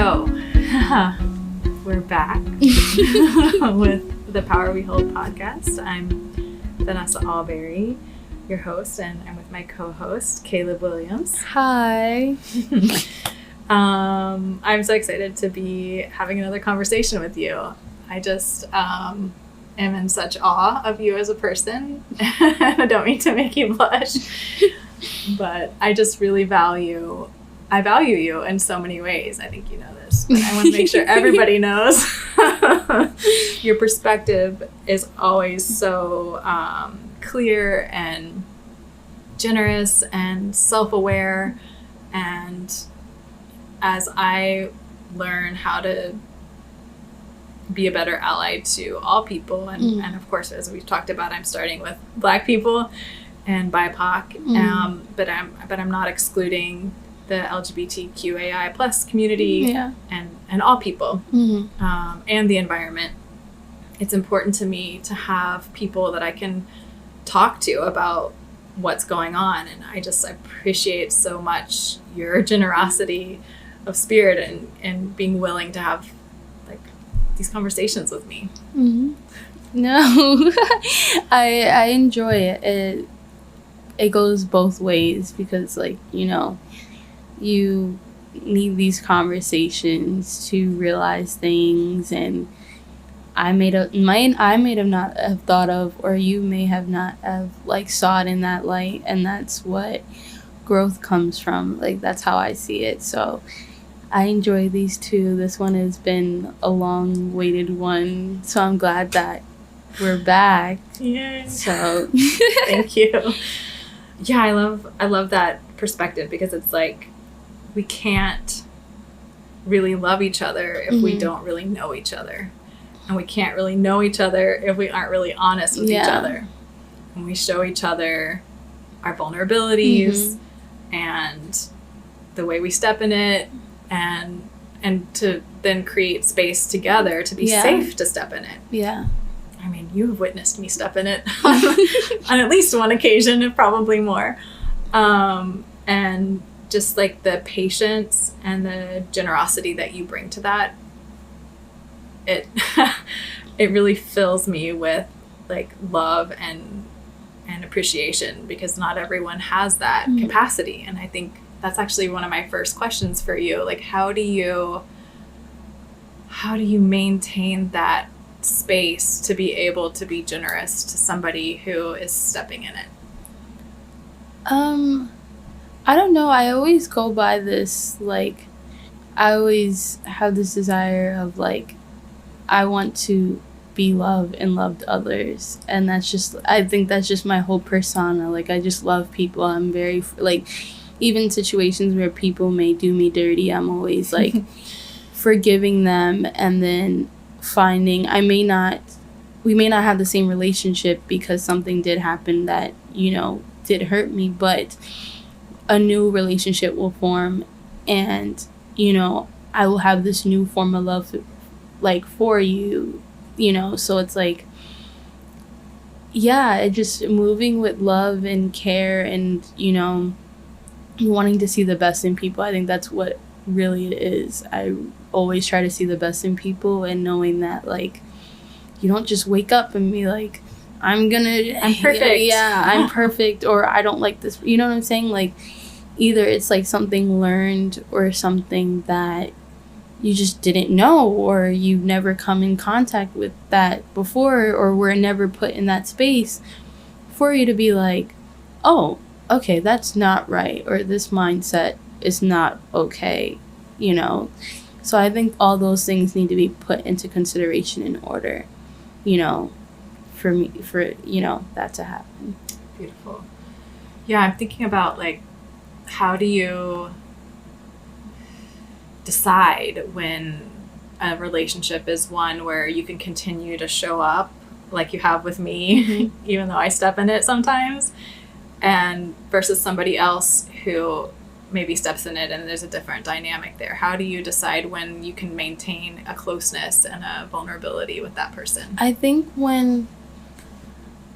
So, we're back with the Power We Hold podcast. I'm Vanessa Albury, your host, and I'm with my co-host, Caleb Williams. Hi. I'm so excited to be having another conversation with you. I just am in such awe of you as a person. I don't mean to make you blush, but I just really value you in so many ways. I think you know this, but I want to make sure everybody knows. Your perspective is always so clear and generous and self-aware, and as I learn how to be a better ally to all people, and of course, as we've talked about, I'm starting with Black people and BIPOC, but I'm not excluding the LGBTQAI plus community and all people, and the environment. It's important to me to have people that I can talk to about what's going on, and I appreciate so much your generosity of spirit and being willing to have like these conversations with me. No, I enjoy it. It goes both ways because, like, you know, you need these conversations to realize things, and I may have not have thought of, or you may have not have like saw it in that light, and that's what growth comes from. Like, that's how I see it. So I enjoy these two. This one has been a long-awaited one, so I'm glad that we're back. Yay! So thank you. Yeah, I love that perspective, because it's like we can't really love each other if we don't really know each other, and we can't really know each other if we aren't really honest with each other, and we show each other our vulnerabilities and the way we step in it, and to then create space together to be safe to step in it. Yeah. I mean, you have witnessed me step in it on at least one occasion, and probably more. And just like the patience and the generosity that you bring to that, it really fills me with like love and appreciation, because not everyone has that capacity. And I think that's actually one of my first questions for you. Like, how do you maintain that space to be able to be generous to somebody who is stepping in it? I don't know. I always go by this, like, I always have this desire of, like, I want to be loved and loved others. And that's just, I think that's just my whole persona. Like, I just love people. I'm very, like, even situations where people may do me dirty, I'm always, like, forgiving them, and then finding, we may not have the same relationship because something did happen that, you know, did hurt me, but a new relationship will form, and, you know, I will have this new form of love, like, for you, you know. So it's like, yeah, it just moving with love and care, and, you know, wanting to see the best in people. I think that's what really it is. I always try to see the best in people, and knowing that, like, you don't just wake up and be like, I'm perfect. Yeah, I'm perfect, or I don't like this. You know what I'm saying? Like, either it's like something learned, or something that you just didn't know, or you've never come in contact with that before, or were never put in that space for you to be like, oh, okay, that's not right, or this mindset is not okay, you know. So I think all those things need to be put into consideration in order, you know, for you know, that to happen. Beautiful. Yeah, I'm thinking about, like, how do you decide when a relationship is one where you can continue to show up like you have with me, even though I step in it sometimes, and versus somebody else who maybe steps in it and there's a different dynamic there? How do you decide when you can maintain a closeness and a vulnerability with that person? I think when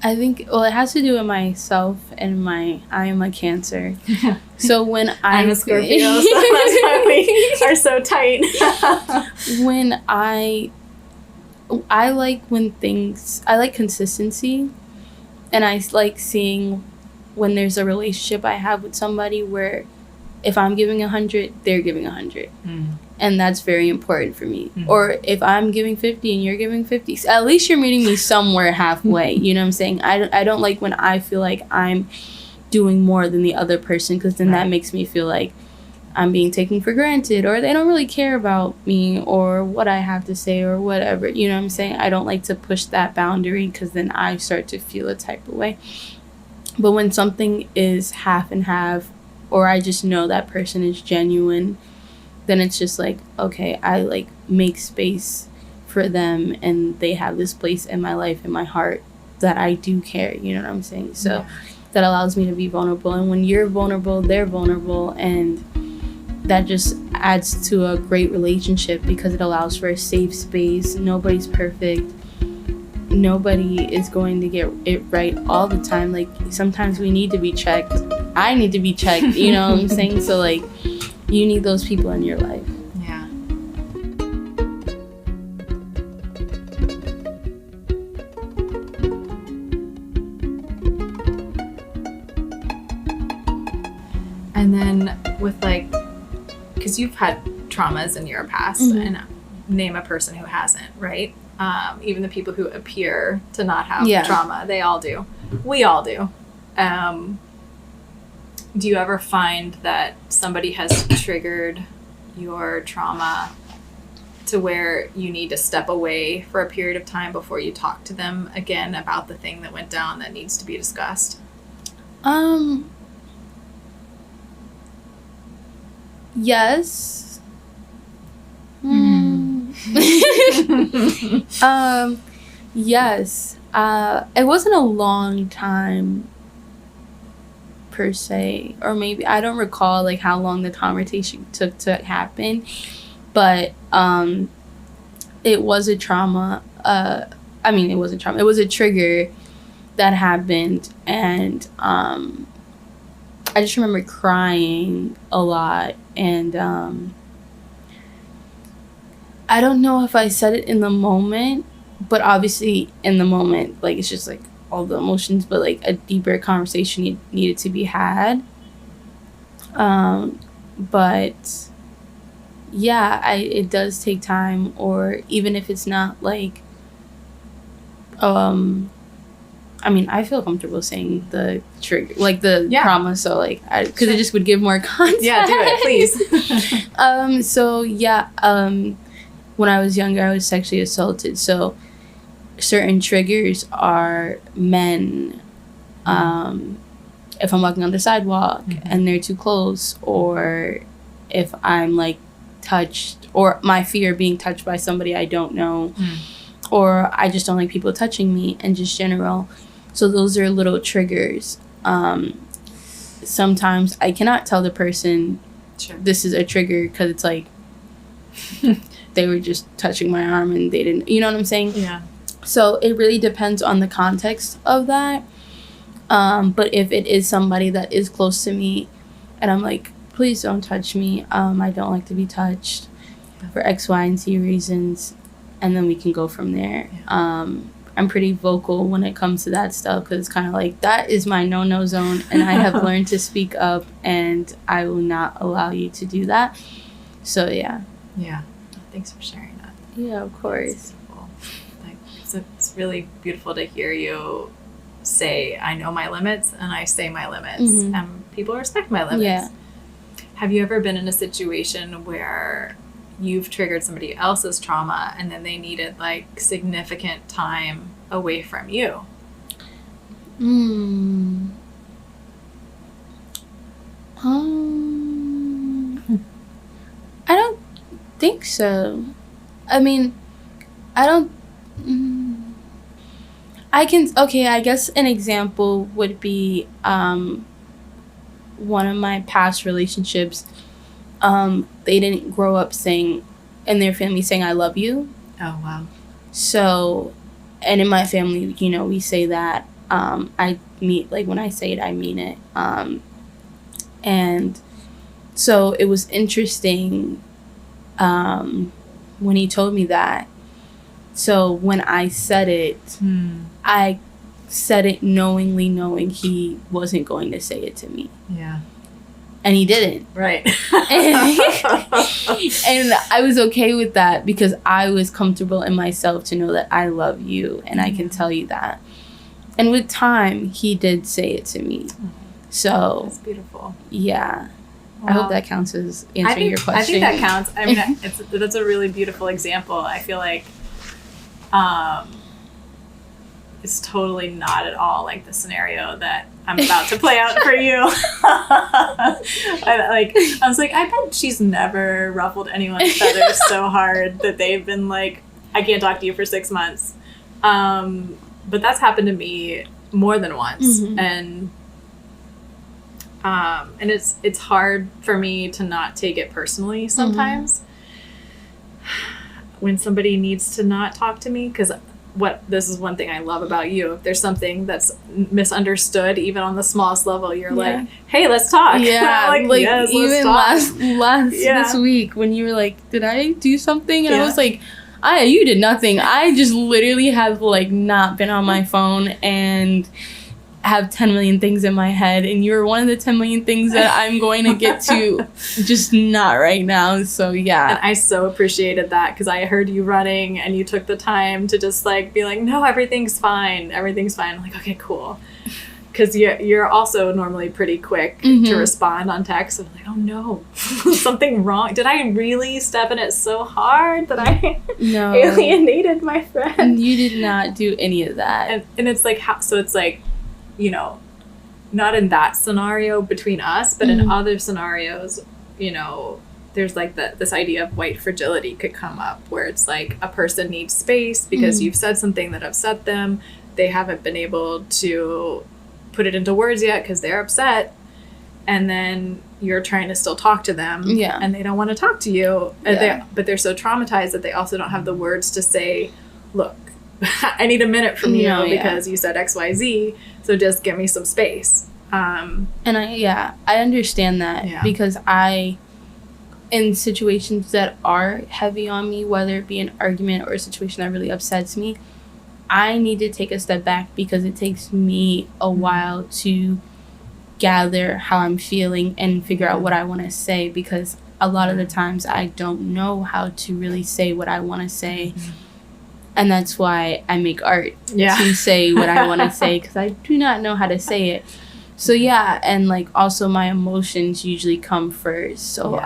I think, well, it has to do with myself and I am a Cancer. So when I'm a Scorpio, so that's why we are so tight. When I like I like consistency, and I like seeing when there's a relationship I have with somebody where if I'm giving 100, they're giving 100. And that's very important for me. Or if I'm giving 50 and you're giving 50, at least you're meeting me somewhere halfway. You know what I'm saying? I don't like when I feel like I'm doing more than the other person, because then that makes me feel like I'm being taken for granted, or they don't really care about me or what I have to say or whatever. You know what I'm saying? I don't like to push that boundary, because then I start to feel a type of way. But when something is half and half, or I just know that person is genuine, then it's just like, okay, I like make space for them, and they have this place in my life, in my heart, that I do care. You know what I'm saying? So that allows me to be vulnerable. And when you're vulnerable, they're vulnerable, and that just adds to a great relationship, because it allows for a safe space. Nobody's perfect. Nobody is going to get it right all the time. Like, sometimes we need to be checked. I need to be checked, you know what I'm saying? So, like, you need those people in your life. Yeah. And then with, like, because you've had traumas in your past, and name a person who hasn't, right? Even the people who appear to not have trauma, they all do. We all do. Do you ever find that somebody has triggered your trauma to where you need to step away for a period of time before you talk to them again about the thing that went down that needs to be discussed? Yes. Yes. It wasn't a long time per se, or maybe I don't recall like how long the conversation took to happen, but it was a trauma. It wasn't trauma. It was a trigger that happened, and I just remember crying a lot, and I don't know if I said it in the moment, but obviously in the moment, like, it's just like all the emotions, but like a deeper conversation needed to be had. But yeah, it does take time, or even if it's not like, I feel comfortable saying the trigger, like the trauma, so like, because it just would give more context. Yeah, do it, please. So yeah, when I was younger, I was sexually assaulted. So certain triggers are men. If I'm walking on the sidewalk and they're too close, or if I'm like touched, or my fear of being touched by somebody I don't know, or I just don't like people touching me, and just general. So those are little triggers. Sometimes I cannot tell the person this is a trigger, because it's like they were just touching my arm and they didn't, you know what I'm saying? Yeah. So it really depends on the context of that. But if it is somebody that is close to me and I'm like, please don't touch me, I don't like to be touched for X, Y, and Z reasons, and then we can go from there. I'm pretty vocal when it comes to that stuff, because it's kind of like, that is my no zone, and I have learned to speak up, and I will not allow you to do that. So yeah. Thanks for sharing that. Yeah, of course. It's really beautiful to hear you say, I know my limits, and I say my limits, and people respect my limits. Yeah. Have you ever been in a situation where you've triggered somebody else's trauma and then they needed like significant time away from you? I don't think so. I don't. I guess an example would be one of my past relationships. They didn't grow up saying, in their family, saying I love you. Oh, wow. So, and in my family, we say that I mean, like, when I say it, I mean it. And so it was interesting when he told me that. So when I said it, I said it knowingly, knowing he wasn't going to say it to me. Yeah. And he didn't. Right. And I was okay with that because I was comfortable in myself to know that I love you and I can tell you that. And with time, he did say it to me. So that's beautiful. Yeah. Wow. I hope that counts as answering your question. I think that counts. I mean, that's a really beautiful example. I feel like it's totally not at all like the scenario that I'm about to play out for you. I was like, I bet she's never ruffled anyone's feathers so hard that they've been like, I can't talk to you for 6 months. But that's happened to me more than once. And it's hard for me to not take it personally sometimes when somebody needs to not talk to me, because this is one thing I love about you. If there's something that's misunderstood, even on the smallest level, you're like, hey, let's talk. Yeah. like yes, even last this week when you were like, did I do something? And I was like, you did nothing. I just literally have like not been on my phone and have 10 million things in my head, and you're one of the 10 million things that I'm going to get to, just not right now. So yeah. And I so appreciated that because I heard you running and you took the time to just like be like, no, everything's fine. Everything's fine. I'm like, okay, cool. Because you're also normally pretty quick to respond on text. I'm like, oh no, something wrong. Did I really step in it so hard that I alienated my friend? You did not do any of that. And it's like, so it's like, you know, not in that scenario between us, but in other scenarios, you know, there's like this idea of white fragility could come up where it's like a person needs space because you've said something that upset them. They haven't been able to put it into words yet because they're upset. And then you're trying to still talk to them and they don't want to talk to you. But they're so traumatized that they also don't have the words to say, look, I need a minute from you because you said XYZ, so just give me some space. And I understand that because in situations that are heavy on me, whether it be an argument or a situation that really upsets me, I need to take a step back because it takes me a while to gather how I'm feeling and figure out what I want to say, because a lot of the times I don't know how to really say what I want to say. And that's why I make art to say what I want to say, because I do not know how to say it. So and like also my emotions usually come first. So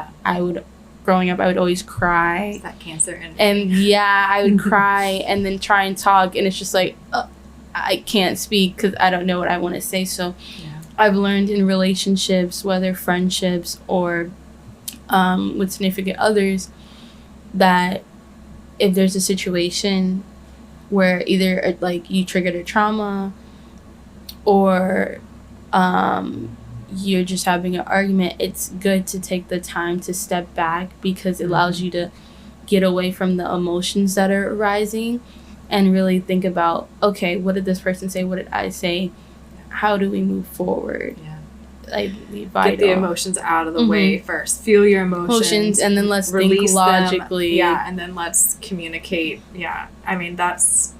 growing up, I would always cry. Is that Cancer? And I would cry and then try and talk, and it's just like I can't speak because I don't know what I want to say. So I've learned in relationships, whether friendships or with significant others, that if there's a situation where either like you triggered a trauma or you're just having an argument, it's good to take the time to step back because it allows you to get away from the emotions that are arising and really think about, okay, what did this person say? What did I say? How do we move forward? Get the emotions out of the way first. Feel your emotions, and then let's think logically. And then let's communicate. I mean, that's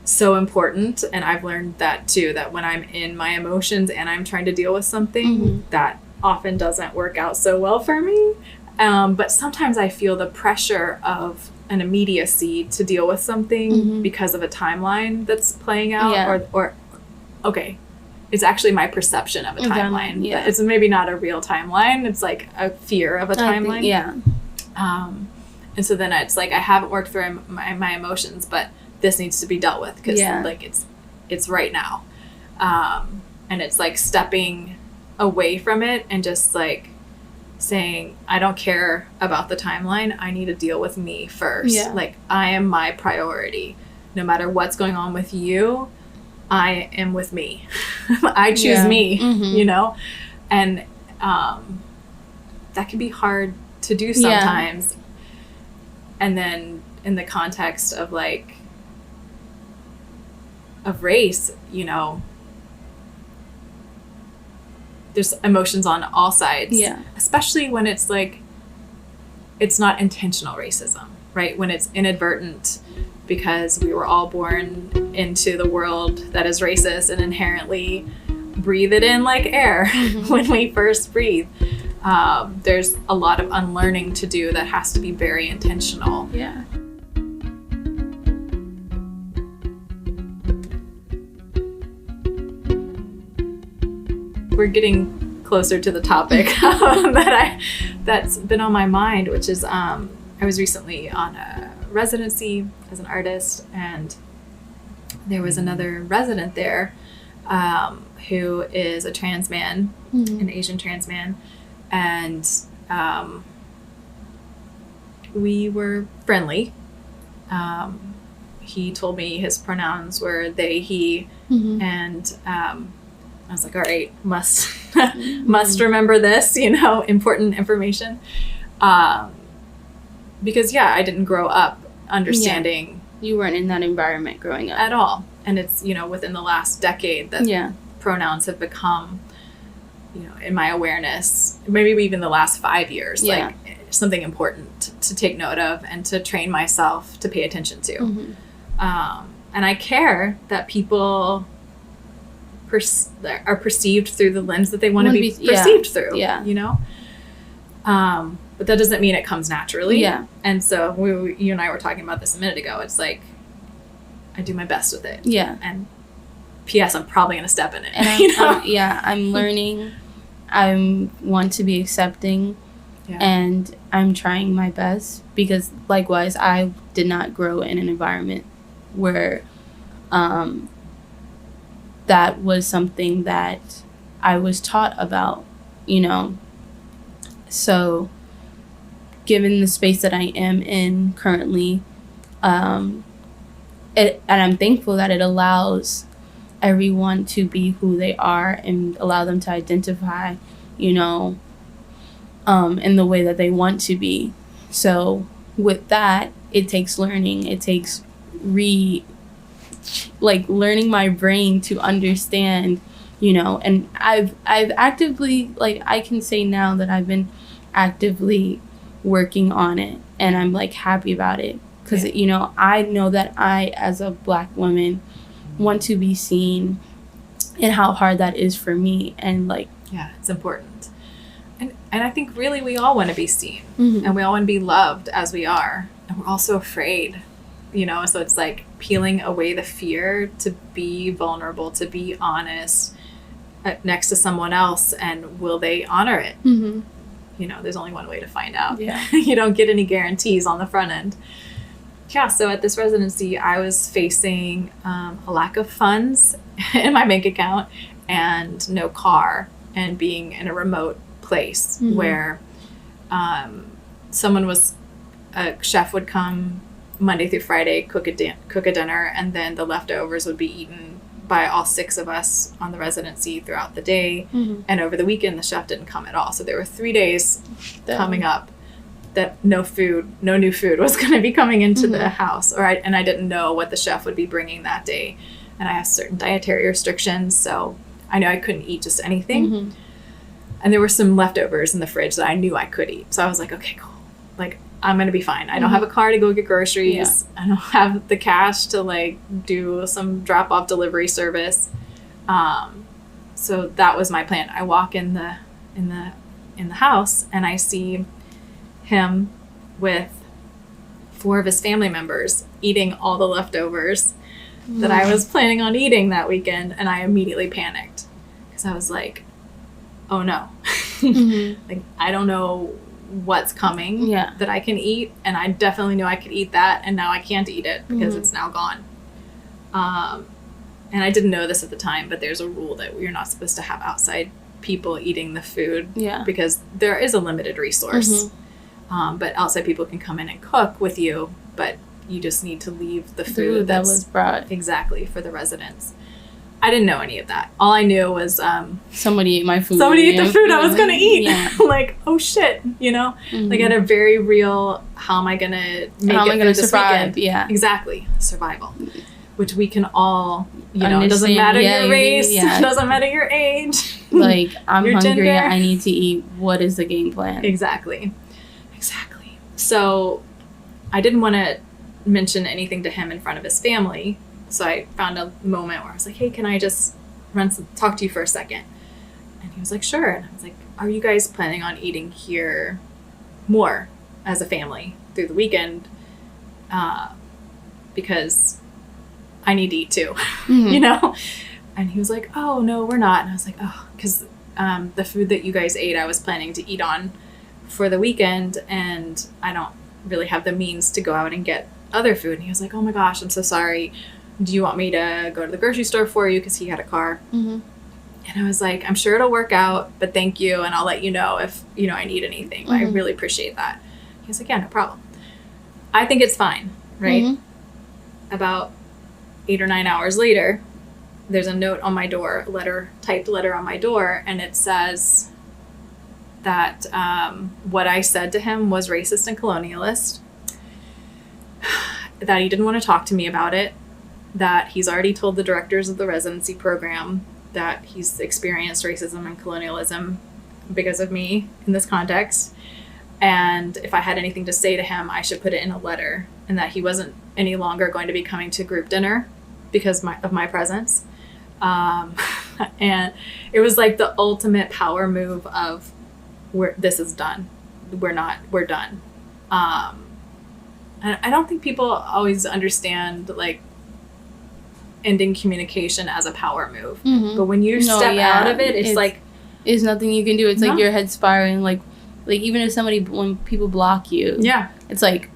so important, and I've learned that too, that when I'm in my emotions and I'm trying to deal with something, that often doesn't work out so well for me. But sometimes I feel the pressure of an immediacy to deal with something because of a timeline that's playing out, or it's actually my perception of a timeline. It's maybe not a real timeline. It's like a fear of a timeline. And so then it's like I haven't worked through my emotions, but this needs to be dealt with because like it's right now. And it's like stepping away from it and just like saying, I don't care about the timeline. I need to deal with me first. Like I am my priority. No matter what's going on with you, I am with me. I choose me, you know? And that can be hard to do sometimes. And then in the context of like race, you know, there's emotions on all sides. Yeah. Especially when it's like, it's not intentional racism, right? When it's inadvertent because we were all born into the world that is racist and inherently breathe it in like air when we first breathe. There's a lot of unlearning to do that has to be very intentional. Yeah. We're getting closer to the topic that's been on my mind, which is I was recently on a residency as an artist, and there was another resident there who is a trans man, an Asian trans man, and we were friendly. He told me his pronouns were they, he, and I was like, all right, must remember this, you know, important information. Because, yeah, I didn't grow up understanding. Yeah. You weren't in that environment growing up. At all. And it's, you know, within the last decade that pronouns have become, you know, in my awareness, maybe even the last 5 years, like something important to take note of and to train myself to pay attention to. And I care that people are perceived through the lens that they want to be perceived through, you know? But that doesn't mean it comes naturally. Yeah. And so you and I were talking about this a minute ago. It's like, I do my best with it. Yeah. And P.S. I'm probably going to step in it. And you know? I'm learning. I want to be accepting. Yeah. And I'm trying my best because, likewise, I did not grow in an environment where that was something that I was taught about, you know. So, given the space that I am in currently, and I'm thankful that it allows everyone to be who they are and allow them to identify, you know, in the way that they want to be. So with that, it takes learning. It takes learning my brain to understand, you know, and I've actively, like, I can say now that I've been actively working on it, and I'm like happy about it because, you know, I know that I, as a Black woman, want to be seen and how hard that is for me. And like, yeah, it's important. And I think really we all want to be seen, and we all want to be loved as we are, and we're also afraid, you know. So it's like peeling away the fear to be vulnerable, to be honest next to someone else, and will they honor it? You know, there's only one way to find out. Yeah. You don't get any guarantees on the front end. Yeah, so at this residency, I was facing a lack of funds in my bank account and no car, and being in a remote place where a chef would come Monday through Friday, cook a dinner, and then the leftovers would be eaten by all 6 of us on the residency throughout the day. And over the weekend, the chef didn't come at all. So there were 3 days coming up that no new food was going to be coming into the house. And I didn't know what the chef would be bringing that day. And I have certain dietary restrictions, so I knew I couldn't eat just anything. And there were some leftovers in the fridge that I knew I could eat. So I was like, okay, cool. Like, I'm going to be fine. I don't have a car to go get groceries. Yeah. I don't have the cash to like do some drop off delivery service. So that was my plan. I walk in the house and I see him with 4 of his family members eating all the leftovers that I was planning on eating that weekend. And I immediately panicked because I was like, oh no, like, I don't know what's coming that I can eat, and I definitely knew I could eat that, and now I can't eat it because it's now gone. And I didn't know this at the time, but there's a rule that you're not supposed to have outside people eating the food because there is a limited resource. But outside people can come in and cook with you, but you just need to leave the food that was brought exactly for the residents. I didn't know any of that. All I knew was somebody ate my food. Somebody ate the food I was going to eat. Yeah. Like, oh shit, you know? Like, I had a very real, how am I going to make it through this survive? Weekend? Yeah. Exactly. Survival. which we can all, you know, it doesn't matter your race, it doesn't matter your age. Like, I'm your hungry, gender. I need to eat. What is the game plan? Exactly. So I didn't want to mention anything to him in front of his family. So I found a moment where I was like, hey, can I just talk to you for a second? And he was like, sure. And I was like, are you guys planning on eating here more as a family through the weekend? Because I need to eat too, you know? And he was like, oh, no, we're not. And I was like, oh, because the food that you guys ate, I was planning to eat on for the weekend, and I don't really have the means to go out and get other food. And he was like, oh my gosh, I'm so sorry. Do you want me to go to the grocery store for you? Because he had a car. And I was like, I'm sure it'll work out, but thank you. And I'll let you know if, you know, I need anything. I really appreciate that. He was like, yeah, no problem. I think it's fine, right? About 8 or 9 hours later, there's a note on my door, typed letter on my door, and it says that what I said to him was racist and colonialist, that he didn't want to talk to me about it, that he's already told the directors of the residency program that he's experienced racism and colonialism because of me in this context, and if I had anything to say to him, I should put it in a letter, and that he wasn't any longer going to be coming to group dinner because of my presence. And it was like the ultimate power move of, this is done. We're done. And I don't think people always understand, like, ending communication as a power move. But when you step out of it, it's like, there's nothing you can do. It's like your head spiraling. Like even if when people block you, it's like,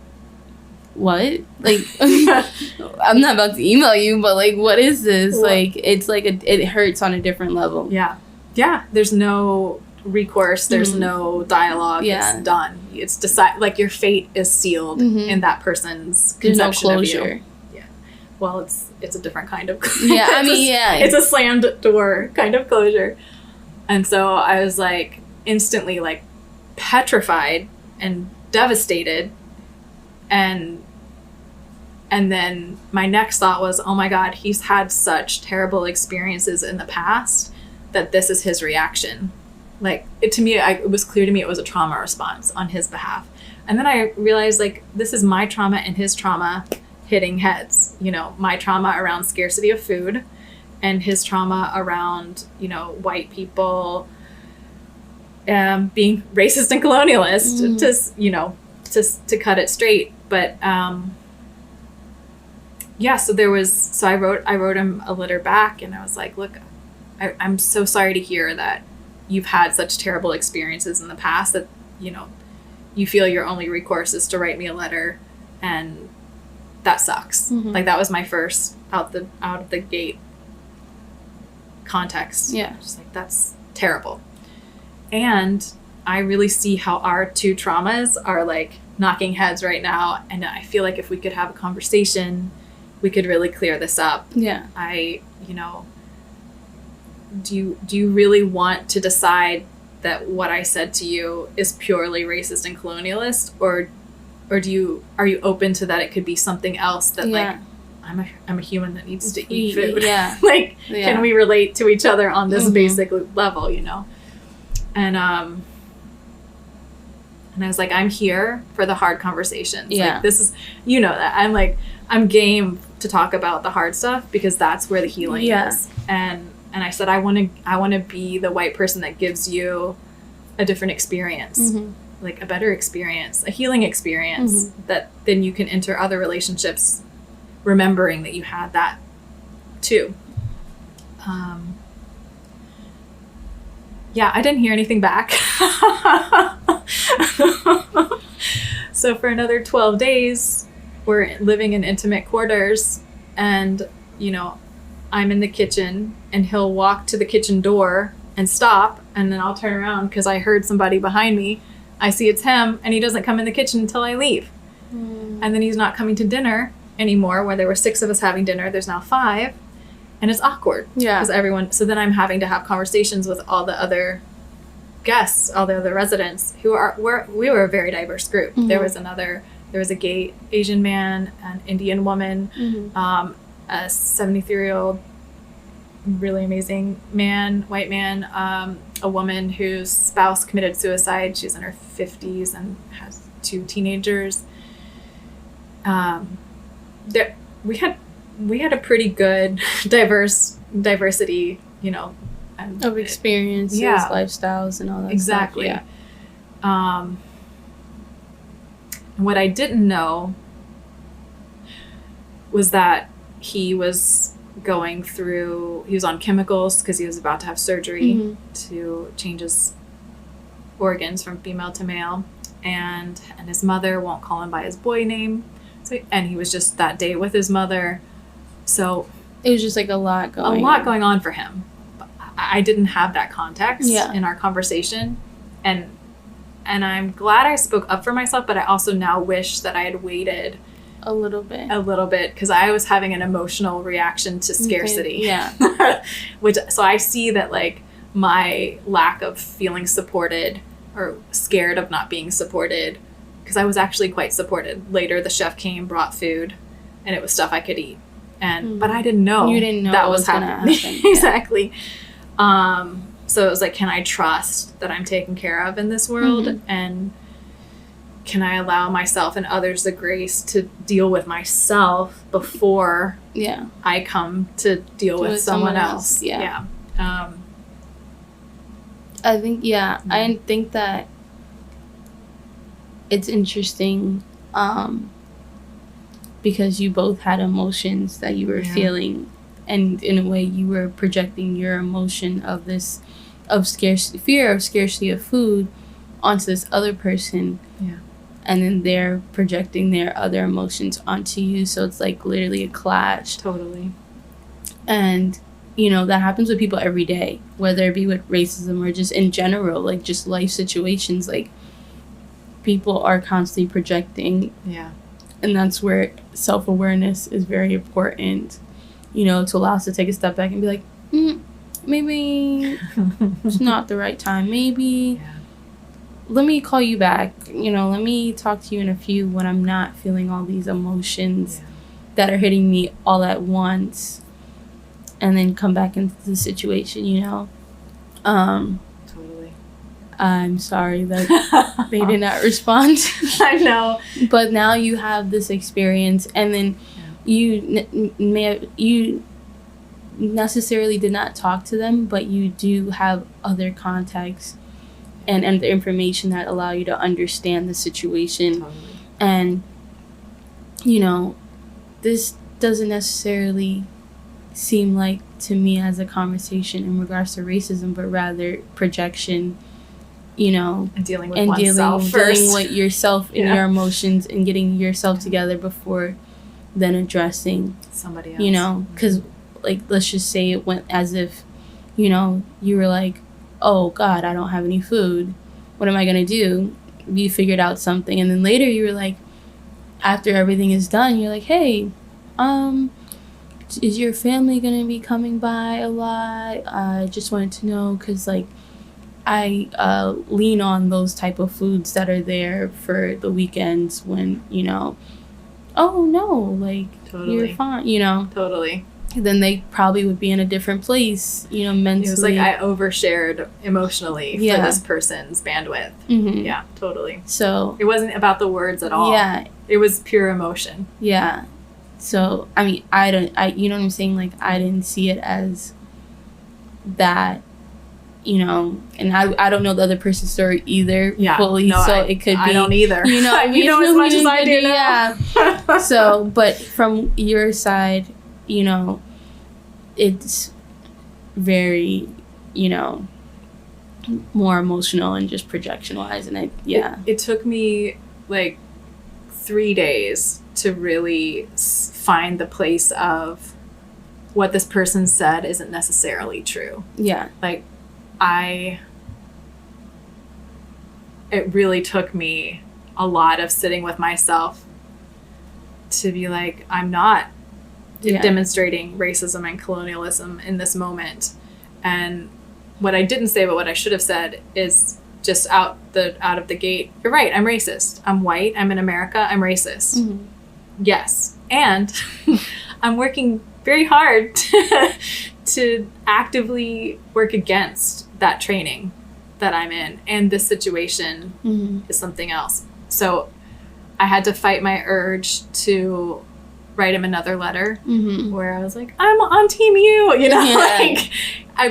what? Like, I'm not about to email you, but like, what is this? Like, it's like it hurts on a different level. Yeah. There's no recourse. There's no dialogue. It's done. It's like your fate is sealed in that person's conception of you. Yeah. Well, it's a different kind of closure. Yeah, I mean, it's a slammed door kind of closure. And so I was like instantly like petrified and devastated, and then my next thought was, oh my God, he's had such terrible experiences in the past that this is his reaction. Like, it was clear to me it was a trauma response on his behalf. And then I realized, like, this is my trauma and his trauma hitting heads. You know, my trauma around scarcity of food, and his trauma around, you know, white people being racist and colonialist, to cut it straight. But so I wrote him a letter back, and I was like, look, I'm so sorry to hear that you've had such terrible experiences in the past that, you know, you feel your only recourse is to write me a letter, and that sucks. Like, that was my first out of the gate context. Just like, that's terrible. And I really see how our two traumas are like knocking heads right now, and I feel like if we could have a conversation, we could really clear this up. Do you really want to decide that what I said to you is purely racist and colonialist, or are you open to that it could be something else, that like, I'm a human that needs to eat food. Can we relate to each other on this basic level, you know? And I was like, I'm here for the hard conversations. Like, this is, you know, that I'm game to talk about the hard stuff, because that's where the healing is. And I said, I want to be the white person that gives you a different experience, like a better experience, a healing experience, that then you can enter other relationships remembering that you had that too. I didn't hear anything back. So for another 12 days, we're living in intimate quarters, and, you know, I'm in the kitchen, and he'll walk to the kitchen door and stop, and then I'll turn around because I heard somebody behind me. I see it's him, and he doesn't come in the kitchen until I leave. And then he's not coming to dinner anymore, where there were 6 of us having dinner. There's now 5, and it's awkward. Because so then I'm having to have conversations with all the other guests, all the other residents we were a very diverse group. There was a gay Asian man, an Indian woman, a 73-year-old, really amazing man, white man, a woman whose spouse committed suicide. She's in her 50s and has 2 teenagers. We had a pretty good diversity, you know, of experiences, lifestyles, and all that exactly. stuff. Yeah. What I didn't know was that he was on chemicals because he was about to have surgery to change his organs from female to male, and his mother won't call him by his boy name, and he was just that day with his mother, so it was just like a lot going on for him. But I didn't have that context in our conversation, and I'm glad I spoke up for myself, but I also now wish that I had waited a little bit because I was having an emotional reaction to scarcity. Yeah. So I see that, like, my lack of feeling supported or scared of not being supported, because I was actually quite supported. Later, the chef came, brought food, and it was stuff I could eat. But I didn't know. You didn't know that what was happening. Happen. Exactly. So it was like, can I trust that I'm taken care of in this world? And can I allow myself and others the grace to deal with myself before I come to deal with someone else? Yeah. I think, I think that it's interesting because you both had emotions that you were feeling, and in a way you were projecting your emotion of fear of scarcity of food onto this other person. Yeah. And then they're projecting their other emotions onto you. So it's like literally a clash. Totally. And, you know, that happens with people every day, whether it be with racism or just in general, like just life situations. Like, people are constantly projecting. Yeah. And that's where self-awareness is very important, you know, to allow us to take a step back and be like, maybe it's not the right time. Maybe let me call you back. You know, let me talk to you in a few when I'm not feeling all these emotions that are hitting me all at once, and then come back into the situation, you know. Totally. I'm sorry that they did not respond. I know. But now you have this experience, and then you necessarily did not talk to them, but you do have other contacts and the information that allow you to understand the situation. Totally. And, you know, this doesn't necessarily seem like to me as a conversation in regards to racism, but rather projection, you know, and dealing with oneself first. Dealing with yourself and your emotions and getting yourself together before then addressing somebody else. You know, because, like, let's just say it went as if, you know, you were like, oh God, I don't have any food. What am I gonna do? You figured out something, and then later you were like, after everything is done, you're like, hey, is your family gonna be coming by a lot? I just wanted to know, because, like, I lean on those type of foods that are there for the weekends when, you know, oh no, like, you're fine, you know. Totally. Then they probably would be in a different place, you know, mentally. It was like I overshared emotionally for this person's bandwidth. Yeah, totally. So it wasn't about the words at all. Yeah. It was pure emotion. Yeah. So, I mean, you know what I'm saying? Like, I didn't see it as that, you know, and I don't know the other person's story either fully, no, so it could be. I don't either. You know, you know as much as I do now. Yeah. So, but from your side, you know, it's very, you know, more emotional and just projection wise, and it took me like 3 days to really find the place of what this person said isn't necessarily true. Yeah. Like, it really took me a lot of sitting with myself to be like, I'm not demonstrating racism and colonialism in this moment. And what I didn't say, but what I should have said, is just out of the gate, you're right, I'm racist. I'm white, I'm in America, I'm racist. Yes. And I'm working very hard to actively work against that training that I'm in. And this situation is something else. So I had to fight my urge to write him another letter where I was like, I'm on team you, you know,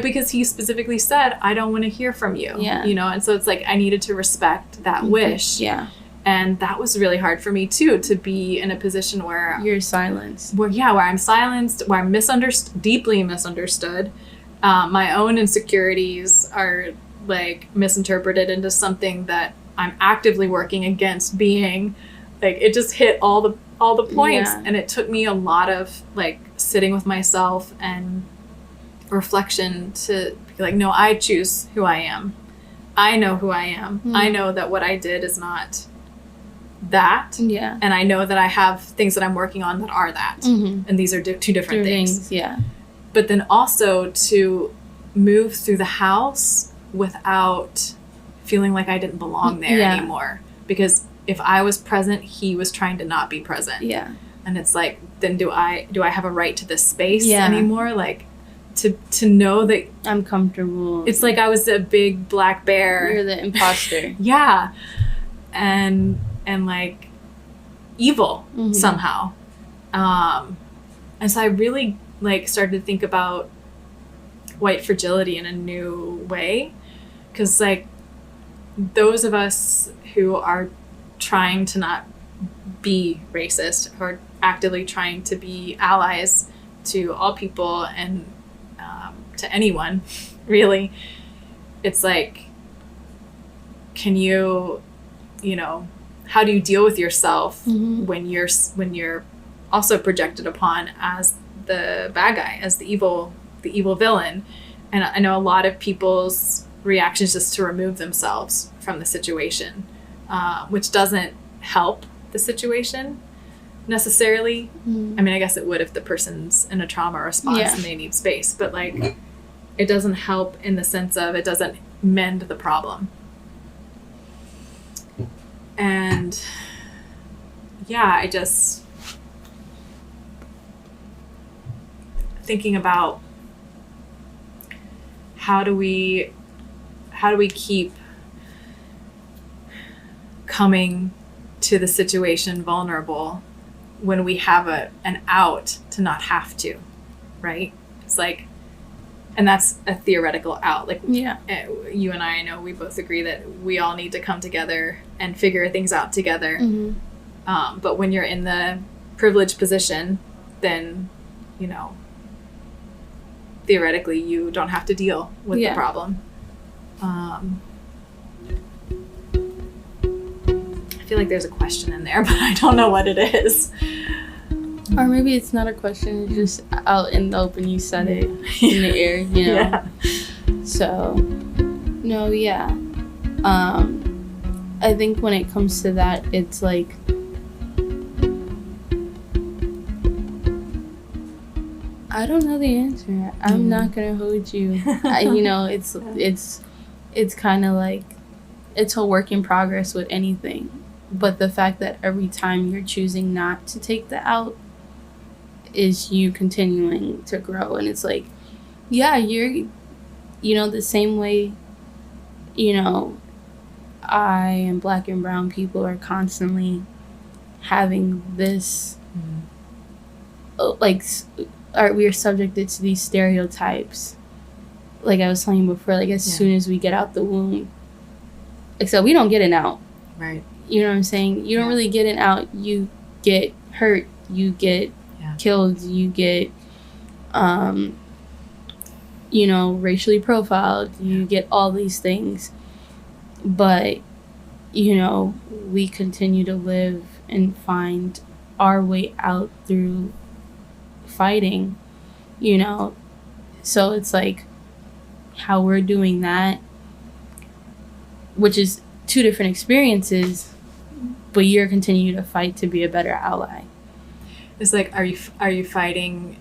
because he specifically said, I don't want to hear from you, you know? And so it's like, I needed to respect that wish. Yeah. And that was really hard for me too, to be in a position where you're silenced. Where I'm silenced, where I'm deeply misunderstood. My own insecurities are like misinterpreted into something that I'm actively working against being. Like, it just hit all the points. And it took me a lot of like sitting with myself and reflection to be like, no, I choose who I am. I know who I am. I know that what I did is not that. Yeah. And I know that I have things that I'm working on that are that. And these are two different things. Yeah. But then also to move through the house without feeling like I didn't belong there anymore. Because if I was present, he was trying to not be present. Yeah. And it's like, then do I have a right to this space anymore? Like, to know that I'm comfortable. It's like I was a big black bear. You're the imposter. Yeah. And like evil somehow. And so I really like started to think about white fragility in a new way. 'Cause like those of us who are trying to not be racist, who are actively trying to be allies to all people and to anyone, really, it's like, can you know, how do you deal with yourself when you're also projected upon as the bad guy, as the evil villain? And I know a lot of people's reactions just to remove themselves from the situation, which doesn't help the situation necessarily. I mean, I guess it would if the person's in a trauma response and they need space, but like it doesn't help in the sense of it doesn't mend the problem. And I just thinking about how do we keep coming to the situation vulnerable when we have an out to not have to, right? It's like, and that's a theoretical out. Like, you and I know we both agree that we all need to come together and figure things out together. But when you're in the privileged position, then, you know, theoretically you don't have to deal with the problem. I feel like there's a question in there, but I don't know what it is. Or maybe it's not a question, it's just out in the open, you said it in the air, you know? Yeah. So, no, I think when it comes to that, it's like, I don't know the answer. I'm not gonna hold you. You know, it's kind of like, it's a work in progress with anything. But the fact that every time you're choosing not to take the out is you continuing to grow. And it's like, you're, you know, the same way, you know, I and Black and brown people are constantly having this, we are subjected to these stereotypes. Like I was telling you before, like as soon as we get out the womb, except we don't get an out. Right. You know what I'm saying? You don't really get an out. You get hurt. You get killed. You get, you know, racially profiled. You get all these things. But, you know, we continue to live and find our way out through fighting, you know? So it's like how we're doing that, which is two different experiences, but you're continuing to fight to be a better ally. It's like, are you fighting,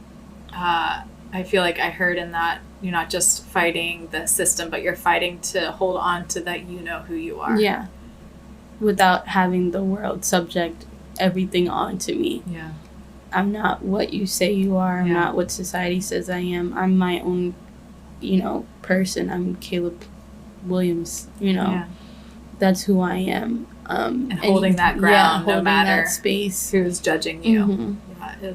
I feel like I heard in that you're not just fighting the system, but you're fighting to hold on to that, you know who you are. Yeah. Without having the world subject everything onto me. Yeah. I'm not what you say you are. I'm not what society says I am. I'm my own, person. I'm Caleb Williams, That's who I am. And holding that ground, no matter that space. Who's judging you. Mm-hmm. Yeah,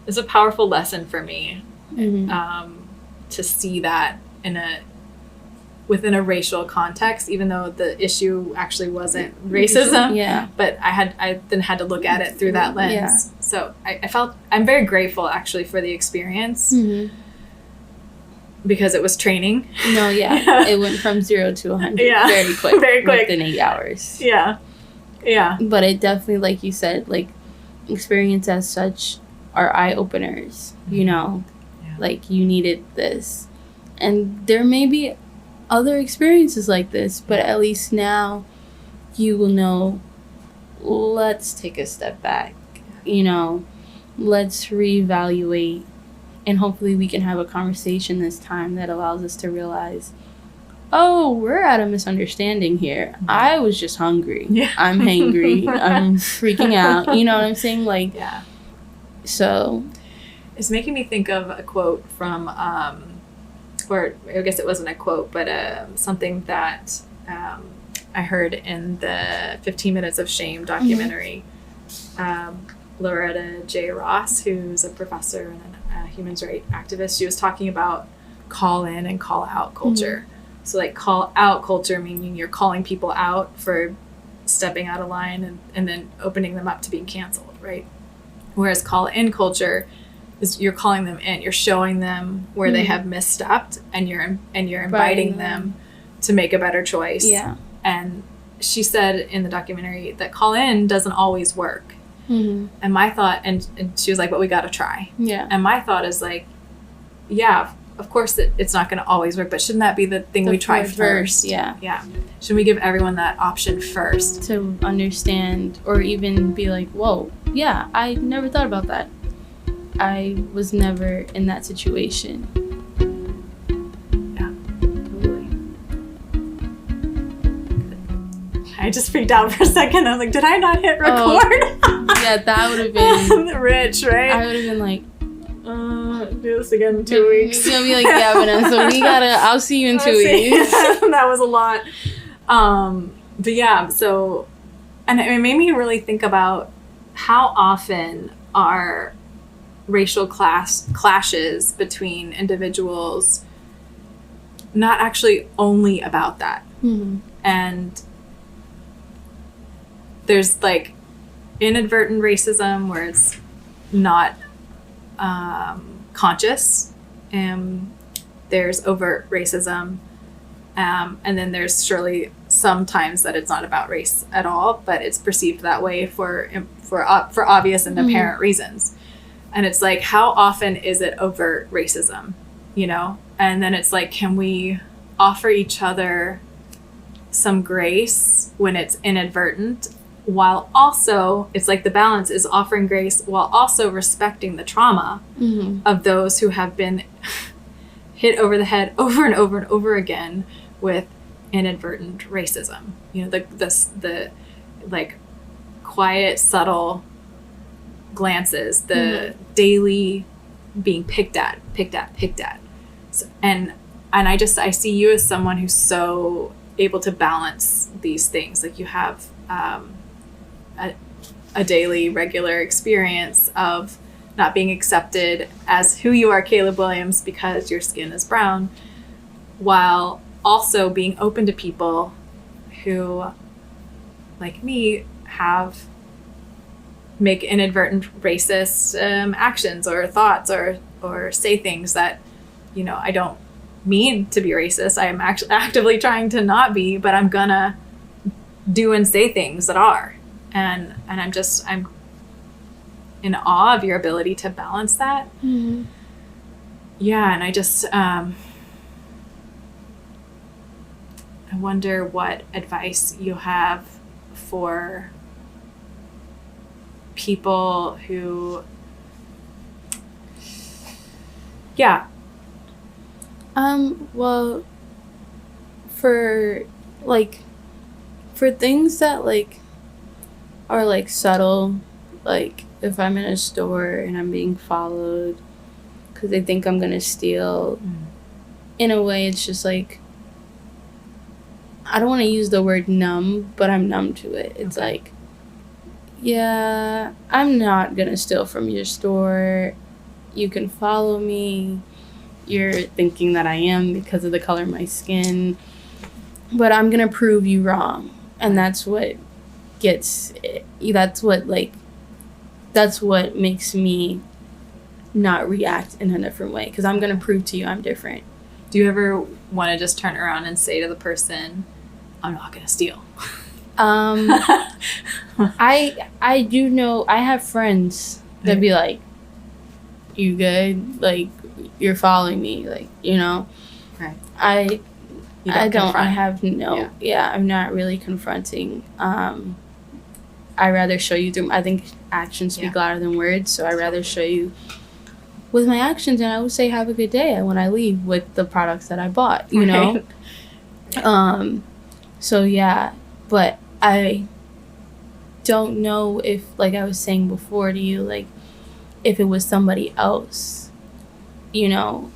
is a powerful lesson for me. Mm-hmm. To see that within a racial context, even though the issue actually wasn't racism. Yeah. But I then had to look at it through that lens. Yeah. So I'm very grateful actually for the experience. Mm-hmm. Because it was training. No, yeah. It went from 0 to 100 very quick. Very quick. Within 8 hours. Yeah. Yeah. But it definitely, like you said, like, experience as such are eye-openers, Yeah. Like, you needed this. And there may be other experiences like this, but at least now you will know, let's take a step back, let's reevaluate. And hopefully we can have a conversation this time that allows us to realize, oh, we're at a misunderstanding here. I was just hungry. Yeah. I'm hangry. I'm freaking out. You know what I'm saying? Like, yeah. So. It's making me think of a quote from, or I guess it wasn't a quote, but something that I heard in the 15 Minutes of Shame documentary. Loretta J. Ross, who's a professor and a human rights activist, she was talking about call in and call out culture. Mm-hmm. So like call out culture meaning you're calling people out for stepping out of line and then opening them up to being canceled, right? Whereas call in culture is you're calling them in, you're showing them where they have misstepped and you're inviting them to make a better choice. Yeah. And she said in the documentary that call in doesn't always work. Mm-hmm. And my thought, and she was like, but we got to try. Yeah. And my thought is like, yeah, of course it's not going to always work, but shouldn't that be the thing we try first? Yeah. Yeah. Shouldn't we give everyone that option first? To understand or even be like, whoa, yeah, I never thought about that. I was never in that situation. Yeah, totally. I just freaked out for a second. I was like, did I not hit record? Yeah, that would have been rich, right? I would have been like, do this again in 2 weeks. You'll be like, yeah, Vanessa, I'll see you in 2 weeks. That was a lot. But yeah, so, and it made me really think about how often are racial clashes between individuals not actually only about that. Mm-hmm. And there's like inadvertent racism where it's not conscious, and there's overt racism, and then there's surely sometimes that it's not about race at all, but it's perceived that way for obvious and apparent reasons. And it's like, how often is it overt racism, and then it's like, can we offer each other some grace when it's inadvertent, while also, it's like the balance is offering grace while also respecting the trauma of those who have been hit over the head over and over and over again with inadvertent racism. The like quiet, subtle glances, the daily being picked at. So, and I see you as someone who's so able to balance these things. Like you have a daily, regular experience of not being accepted as who you are, Caleb Williams, because your skin is brown, while also being open to people who, like me, make inadvertent racist actions or thoughts or say things that, I don't mean to be racist. I am actually actively trying to not be, but I'm gonna do and say things that are. And I'm in awe of your ability to balance that. Mm-hmm. Yeah, and I wonder what advice you have for people who, well, for things that, like, are, like, subtle, like, if I'm in a store and I'm being followed because they think I'm gonna steal, in a way it's just like, I don't want to use the word numb, but I'm numb to it. It's like, yeah, I'm not gonna steal from your store. You can follow me. You're thinking that I am because of the color of my skin, but I'm gonna prove you wrong. And that's what makes me not react in a different way, because I'm gonna prove to you I'm different. Do you ever want to just turn around and say to the person, I'm not gonna steal? I do know, I have friends that be like, you good? Like, you're following me, like, you know? Right. I don't, confront. I have no, I'm not really confronting. I rather show you through, I think actions speak louder than words, so I rather show you with my actions, and I would say have a good day when I leave with the products that I bought, you know? So yeah, but I don't know if, like I was saying before to you, like, if it was somebody else, you know,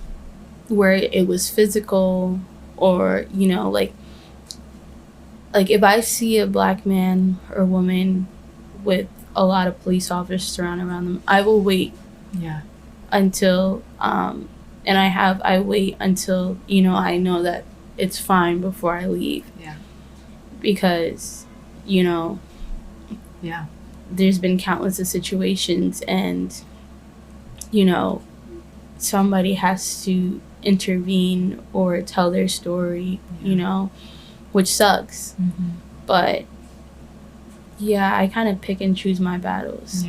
where it was physical, or, you know, like if I see a black man or woman with a lot of police officers surrounded around them, I will wait until I wait until, you know, I know that it's fine before I leave. Because, you know, there's been countless of situations, and, you know, somebody has to intervene or tell their story, you know, which sucks. But yeah, I kind of pick and choose my battles.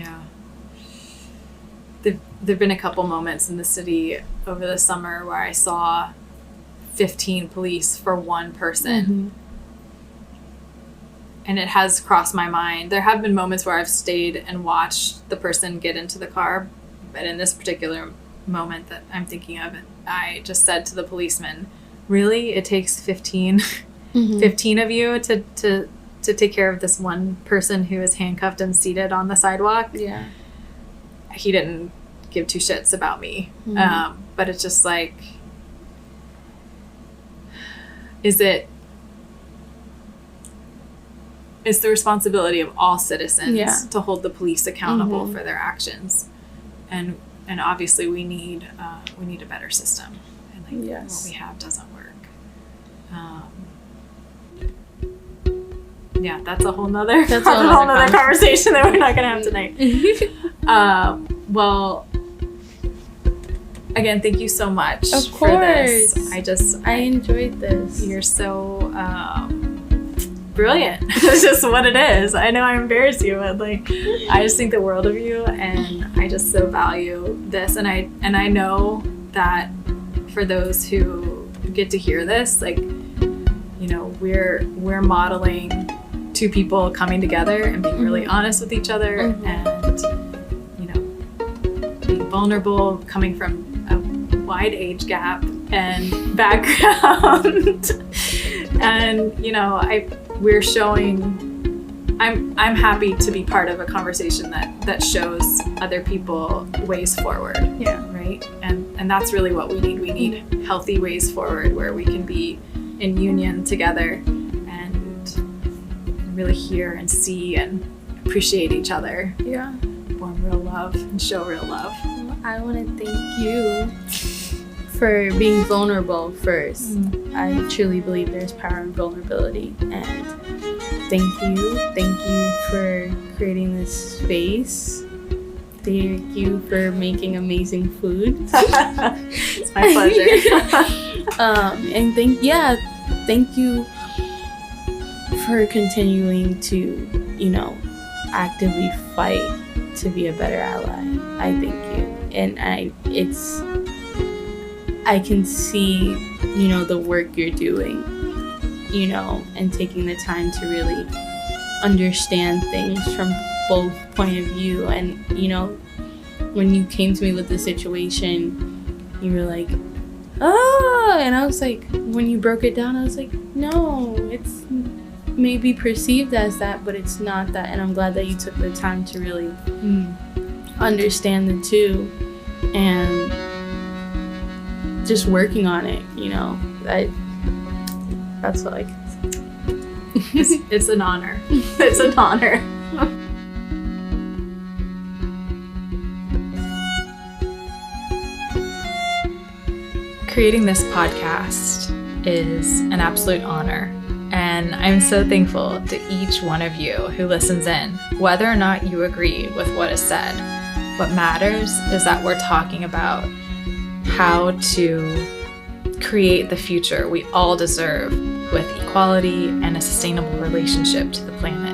There've been a couple moments in the city over the summer where I saw 15 police for one person. And it has crossed my mind. There have been moments where I've stayed and watched the person get into the car, but in this particular moment that I'm thinking of, I just said to the policeman, really? It takes 15 of you to take care of this one person who is handcuffed and seated on the sidewalk? He didn't give two shits about me. But it's just like, it's the responsibility of all citizens to hold the police accountable for their actions, and obviously we need a better system, and like what we have doesn't work. That's a whole nother conversation that we're not gonna have tonight. Well, again, thank you so much for this. I enjoyed this. You're so brilliant. It's just what it is. I know I embarrass you, but like, I just think the world of you, and I just so value this, and I know that for those who get to hear this, like, you know, we're modeling two people coming together and being really honest with each other, and, you know, being vulnerable, coming from a wide age gap and background. And, you know, we're showing, I'm happy to be part of a conversation that shows other people ways forward. Right? And that's really what we need. We need healthy ways forward where we can be in union together and really hear and see and appreciate each other. Form real love and show real love. I want to thank you for being vulnerable first. I truly believe there's power in vulnerability, and thank you for creating this space. Thank you for making amazing food. It's my pleasure. And thank you for continuing to, you know, actively fight to be a better ally. I thank you, and I can see, you know, the work you're doing, you know, and taking the time to really understand things from both point of view. And, you know, when you came to me with the situation, you were like, oh, and I was like, when you broke it down, I was like, no, it's maybe perceived as that, but it's not that. And I'm glad that you took the time to really understand the two and just working on it, that's what I can say. It's an honor. It's an honor. Creating this podcast is an absolute honor, and I'm so thankful to each one of you who listens in, whether or not you agree with what is said. What matters is that we're talking about how to create the future we all deserve with equality and a sustainable relationship to the planet.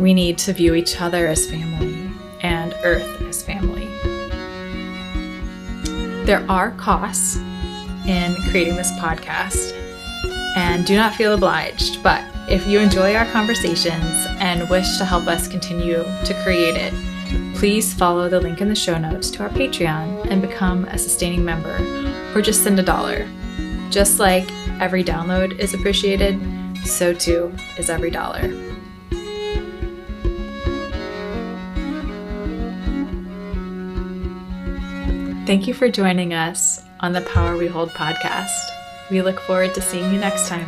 We need to view each other as family and Earth as family. There are costs in creating this podcast, and do not feel obliged, but if you enjoy our conversations and wish to help us continue to create it, please follow the link in the show notes to our Patreon and become a sustaining member, or just send $1. Just like every download is appreciated, so too is every dollar. Thank you for joining us on the Power We Hold podcast. We look forward to seeing you next time.